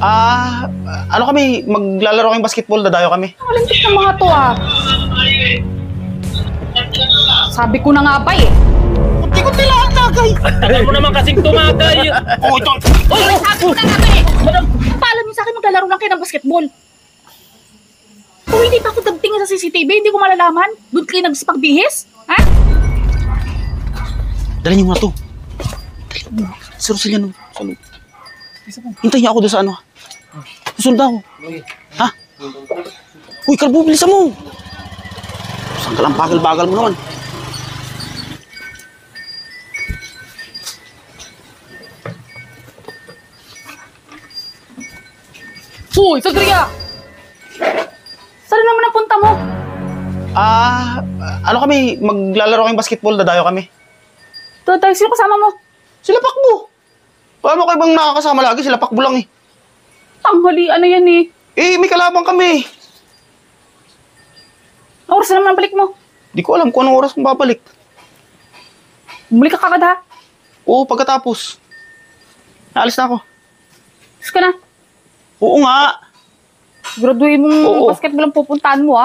Ano kami, maglalaro kayong basketball, dadayo kami. Malantik ng mga to Sabi ko na nga ba Kunti-kunti lang ang tagay. Tagal mo naman kasing tumagay. Ito. Uy, sabi ko na nga ba Madam, paalam niyo sa akin maglalaro lang kayo ng basketball. Kung hindi pa ako dagtingin sa CCTV, hindi ko malalaman. Doon kayo nagsipagbihis? Ha? Dali niyo nga to. Si Roselia no. Hintayin niyo ako doon sa ano. Susunod ako. Ha? Uy, Kalbo, bilisan mo. Saan ka lang bagal-bagal mo naman? Uy, Sandria! Saan naman napunta mo? Ano kami, maglalaro kayong basketball, dadayo kami. Tatay, sino kasama mo? Sila Pakbo. Paano kayo bang nakakasama lagi? Sila Pakbo lang eh. Tanghalian na yan May kalabang kami. Oras na naman ang balik mo. Di ko alam kung anong oras kong babalik. Bumalik ka kagad ha? Oo, pagkatapos. Naalis na ako. Gusto ka na? Oo nga. Graduate mong basketball ang pupuntahan mo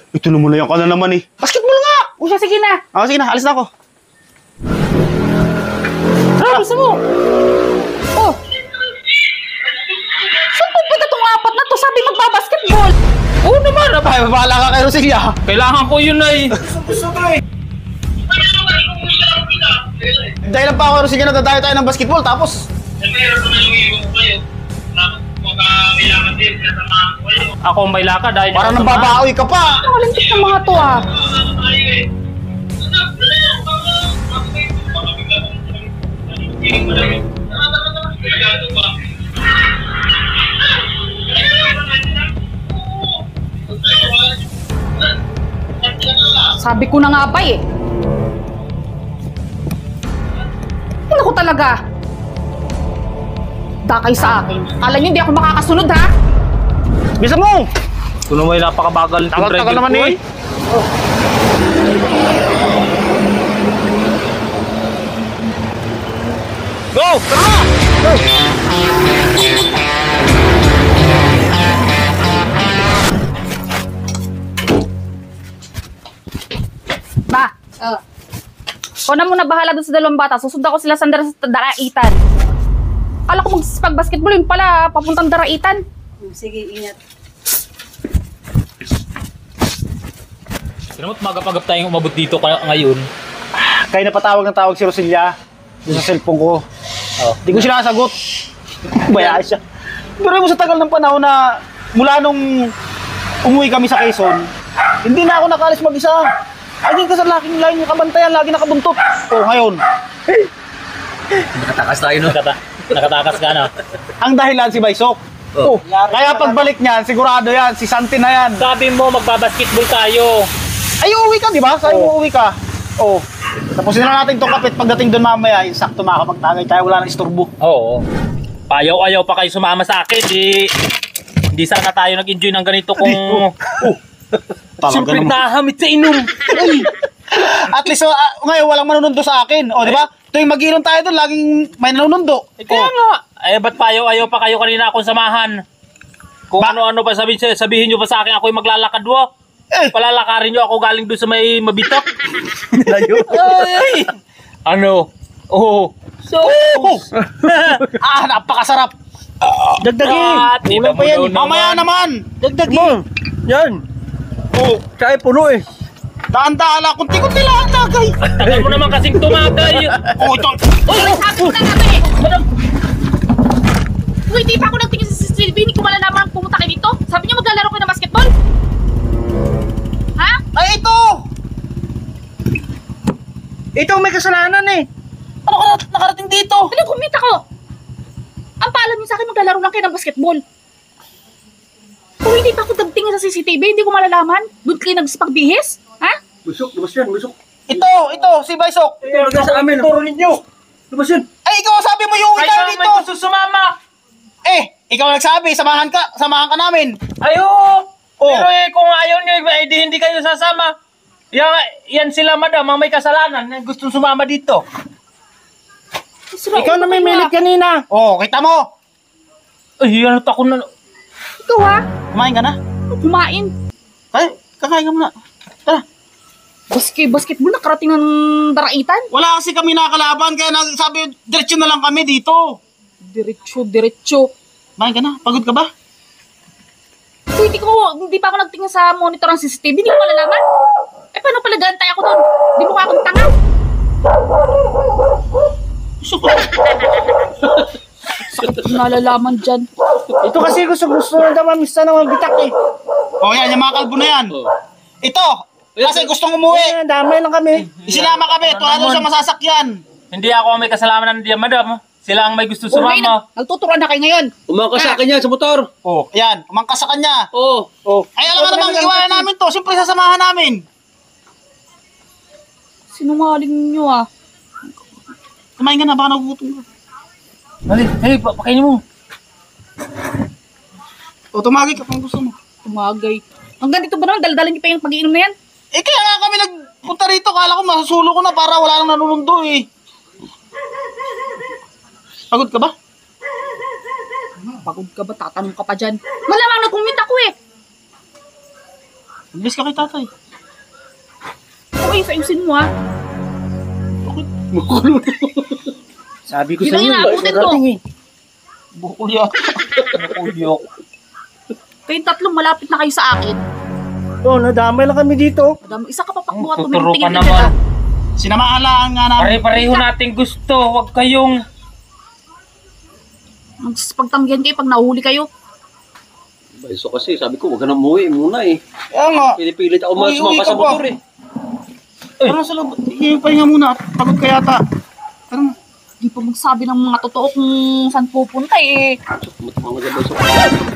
Ito naman na yan ka na naman eh. Basketball nga! O siya, sige na. Sige na, alis na ako. Gusto mo? Saan pupunta itong apat na to? Sabi magbabasketball. Oo naman, bahala ka kay Roselia. Kailangan ko yun ay. Dahil lang pa ako Roselia, nadadayo tayo ng basketball, tapos Meron na yung iwan ko kayo. Tapos magkailangan din, kasamahan ko kayo. Ako ang may laka dahil... parang nambabaoy ka pa. Malantik ng mga to Sabi ko na nga ba Ano ko talaga? Dakay sa akin. Alam niyo hindi ako makakasunod ha? Bisa mo! Kung may napakabagal ng Tagal naman eh. Go! Tara! Ba? Ikaw na muna bahala dun sa dalawang bata. Susundan ko sila sa daraitan. Akala ko mag-basketball yun pala. Papuntang daraitan. Sige, ingat. Sino mo't magapagap tayong umabot dito ngayon? Kaya napatawag ng tawag si Roselia sa cellphone ko. Di ko sinasagot. Bayaan siya. Pero mo sa tagal ng panahon na mula nung umuwi kami sa Quezon, hindi na ako nakalis mag-isa. Ay, ka sa laking line yung kabantayan, lagi nakabuntot. Ngayon. Nakatakas tayo, no? Nakatakas ka, no? Ang dahilan si Baysok. Kaya pagbalik niyan, sigurado yan, si Santi na yan. Sabi mo, magbabasketball tayo. Ay, uuwi ka, di ba? Sabi mo uuwi ka. Tapusin na natin itong kapit. Pagdating doon mamaya, sakto makakapagtagay tayo, wala nang isturbo. Oo. Payaw-ayaw pa kayo sumama sa akin. Hindi sana tayo nag-enjoy ng ganito kung... Siyempre nahamit sa inom. At least, ngayon walang manunundo sa akin. Di ba? Tuwing mag-inom tayo doon, laging may nanunundo. Kaya nga. Ba't payaw-ayaw pa kayo kanina akong samahan? Kung ano-ano pa sabihin nyo pa sa akin, ako'y maglalakad wo. Palalakarin nyo ako galing doon sa may mabitak. Layo. Ay! Ano? Napakasarap. Dagdagi. Kulang pa yan. Mamaya naman. Dagdagi. Yan. Tsaka puno Daan-daala, kunti-kunti lang ang tagay. Tagal mo naman kasing tumagay. Ito. Uy, sabi ko na nga ba Madam. Uy, di pa ako nagtingin sa CCTV. Hindi ko malalaman ang pumunta kayo dito. Sabi niyo maglalaro kayo ng basketball? Ha? Ay, ito. Ito may kasalanan Ano ka nakarating dito? Ano, kumita ko. Ang paalam niyo sa akin maglalaro lang kayo ng basketball. Kung hindi pa ako dagtingin sa CCTV, hindi ko malalaman. Doon kayo nagsipagbihis? Ha? Busok, labas yan, busok. Ito, si Baysok. Ito, lagay sa amin. Turo ninyo. Labas yan. Ay, ikaw sabi mo yung uwi tayo Ay, dito. may gusto sumama. Ikaw nagsabi, samahan ka namin. Ayo. Pero kung ayaw nyo, hindi kayo sasama. Yan sila madam, ang may kasalanan. Gusto sumama dito. Ikaw na may milit kanina. Kita mo. Ay, ano ako na... Ikaw ha? Kumain ka na? Kumain. Kakain ka muna. Tara. Basketball, nakarating ng daraitan. Wala kasi kami nakakalaban, kaya sabi, diretso na lang kami dito. Diretso. Kumain ka na? Pagod ka ba? So, hindi pa ako nagtingin sa monitor ng CCTV, hindi ko malalaman. Eh, paano pala gantay ako doon? Di mo ka akong tanga. Sakit yung nalalaman dyan. Ito kasi gusto na naman, mista naman bitak eh. O yan, yung mga kalbo na yan. Ito, kasi gustong umuwi. Damay lang kami. Isinama kami, tuwa doon sa masasakyan. Hindi ako may kasalanan ng madam. Sila ang may gusto O, ngayon, sumama. nagtuturuan na kayo ngayon. Umangka sa akin yan sa motor. O, yan, umangkas sa kanya. Oo. Ay, alam mo namang iwanan namin to. Siyempre, sasamahan namin. Sinungaling nyo ah. Kumain ka na, baka nagugutom ka. Hey, pakainin mo. O, tumagi ka kung gusto mo. Tumagay. Hanggang dito ba naman, daldalin niyo pa yung pag-iinom na yan? Eh, kaya nga kami nagpunta rito. Kala ko masusulo ko na para wala nang nanunundo eh. Pagod ka ba? Pagod ka ba? Tatanong ka pa dyan. Malamang nag-commute ako eh. Bilis ka kay tatay. Okay, ayusin mo ah. Sabi ko Yun sa ang inyo, inaabutin mo. darating eh. Bukol yan. Nakuyok. Kayong tatlong malapit na kayo sa akin. Oo, nadamay lang kami dito. Madam, isa ka pa pakbuhat Tuturo ka tumingin naman. Sinamahalaan nga namin. Pare-pareho nating gusto. Huwag kayong... Pagtanggihan kayo pag nahuli kayo. So kasi sabi ko, wag ka na umuwi muna eh. Kaya nga. Pinipilit ako Uwi sumama ka sa pa. motor eh. Parang sa loob. Pahinga muna. Pagod ka yata. Tara na. Di pa magsabi ng mga totoo kung saan pupunta eh. Mga gabay sa